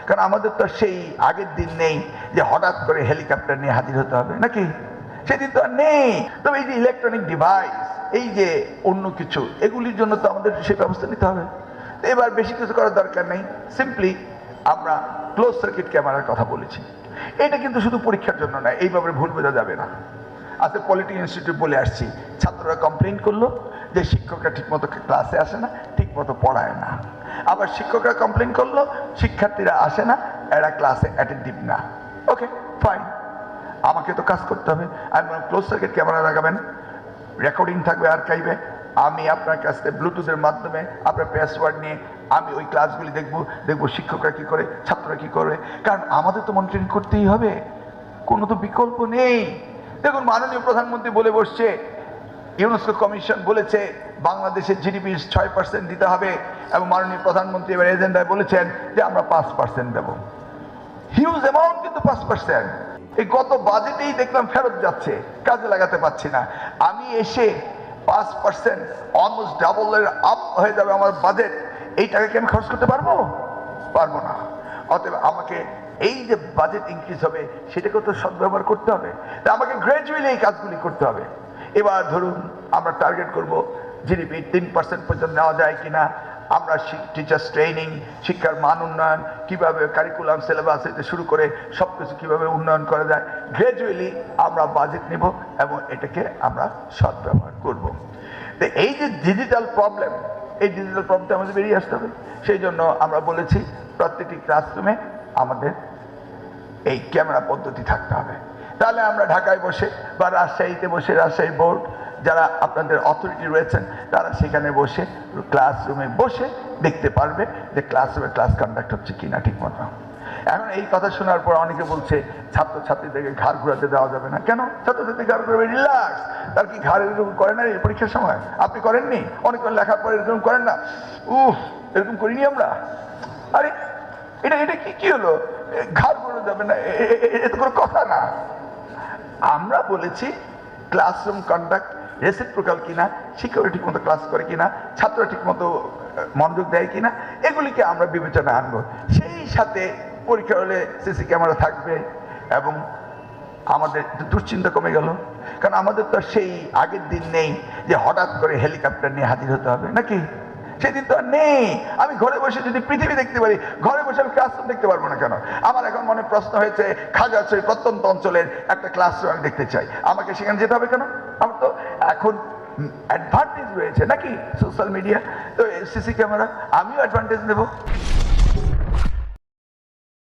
কারণ আমাদের তো সেই আগের দিন নেই যে হঠাৎ করে হেলিকপ্টার নিয়ে হাজির হতে হবে, নাকি? সেদিন তো আর নেই। তবে এই যে ইলেকট্রনিক ডিভাইস, এই যে অন্য কিছু, এগুলির জন্য তো আমাদের সেই ব্যবস্থা নিতে হবে। তো এবার বেশি কিছু করার দরকার নেই, সিম্পলি আমরা ক্লোজ সার্কিট ক্যামেরার কথা বলেছি। এটা কিন্তু শুধু পরীক্ষার জন্য নয়, এই ব্যাপারে ভুল বোঝা যাবে না। আজকে পলিটেক ইনস্টিটিউট বলে আসছি, ছাত্ররা কমপ্লেন করলো যে শিক্ষকরা ঠিকমতো ক্লাসে আসে না, ঠিকমতো পড়ায় না। আবার শিক্ষকরা কমপ্লেন করলো শিক্ষার্থীরা আসে না, এরা ক্লাসে অ্যাটেন্টিভ না। ওকে, ফাইন, আমাকে তো কাজ করতে হবে। আমি ক্লোজ সার্কিট ক্যামেরা লাগাবেন, রেকর্ডিং থাকবে আর্কাইভে। আমি আপনার কাছে ব্লুটুথের মাধ্যমে আপনার পাসওয়ার্ড নিয়ে আমি ওই ক্লাসগুলি দেখবো শিক্ষকরা কি করে, ছাত্ররা কি করে। কারণ আমাদের তো মনিটরিং করতেই হবে, কোনো তো বিকল্প নেই। দেখুন, মাননীয় প্রধানমন্ত্রী বলে বসছে, ইউনেস্কো কমিশন বলেছে বাংলাদেশের জিডিপির 6% দিতে হবে, এবং মাননীয় প্রধানমন্ত্রী এবার এজেন্ডায় বলেছেন যে আমরা 5% দেব। হিউজ অ্যামাউন্ট, কিন্তু 5%। এই গত বাজেটেই দেখলাম ফেরত যাচ্ছে, কাজে লাগাতে পারছি না। আমি এসে 5% অলমোস্ট ডাবলের আপ হয়ে যাবে আমার বাজেট, এই টাকাকে আমি খরচ করতে পারবো না। অতএব আমাকে এই যে বাজেট ইনক্রিজ হবে সেটাকে তো সদ্ব্যবহার করতে হবে। তা আমাকে গ্র্যাজুয়ালি এই কাজগুলি করতে হবে। এবার ধরুন আমরা টার্গেট করব জিডিপি 3% পর্যন্ত নেওয়া যায় কিনা, আমরা টিচার্স ট্রেনিং, শিক্ষার মান উন্নয়ন, কিভাবে কারিকুলাম সিলেবাস থেকে শুরু করে সব কিছু কীভাবে উন্নয়ন করা যায়, গ্র্যাজুয়ালি আমরা বাজেট নেব এবং এটাকে আমরা সদ্ব্যবহার করব। তো এই যে ডিজিটাল প্রবলেম, এই ডিজিটাল প্রবলেমটা আমাদের বেরিয়ে আসতে হবে। সেই জন্য আমরা বলেছি প্রত্যেকটি ক্লাসরুমে আমাদের এই ক্যামেরা পদ্ধতি থাকতে হবে। তাহলে আমরা ঢাকায় বসে বা রাজশাহীতে বসে, রাজশাহী বোর্ড যারা আপনাদের অথরিটি রয়েছেন তারা সেখানে বসে ক্লাসরুমে বসে দেখতে পারবে যে ক্লাসরুমে ক্লাস কন্ডাক্ট হচ্ছে কিনা ঠিক মতো। এখন এই কথা শোনার পর অনেকে বলছে ছাত্রছাত্রীদেরকে ঘাড় ঘুরাতে দেওয়া যাবে না। কেন? ছাত্রছাত্রী ঘাড় ঘুরাবে, রিল্যাক্স। তার কি ঘাড় এরকম করে না এই পরীক্ষার সময়? আপনি করেননি? অনেক লেখার পর এরকম করেন না? এরকম করিনি আমরা। আরে এটা কি হলো? ঘাড় ঘুরানো যাবে না, এটা কোনো কথা না। আমরা বলেছি ক্লাসরুম কন্ডাক্ট রেসিপ্রোকাল কিনা, শিক্ষকরা ঠিক মতো ক্লাস করে কিনা, ছাত্ররা ঠিক মতো মনোযোগ দেয় কিনা, এগুলিকে আমরা বিবেচনা আনবো। সেই সাথে পরীক্ষা হলে সিসি ক্যামেরা থাকবে এবং আমাদের দুশ্চিন্তা কমে গেল। কারণ আমাদের তো সেই আগের দিন নেই যে হঠাৎ করে হেলিকপ্টার নিয়ে হাজির হতে হবে, নাকি? সেদিন তো আর নেই। আমি ঘরে বসে যদি পৃথিবী দেখতে পারি, ঘরে বসে আমি ক্লাসরুম দেখতে পারবো না কেন? আমার এখন মনে প্রশ্ন হয়েছে, খাগড়াছড়ি প্রত্যন্ত অঞ্চলের একটা ক্লাসরুম আমি দেখতে চাই, আমাকে সেখানে যেতে হবে কেন? আমার তো এখন অ্যাডভান্টেজ রয়েছে, নাকি? সোশ্যাল মিডিয়া, তো সিসি ক্যামেরা, আমিও অ্যাডভান্টেজ নেব।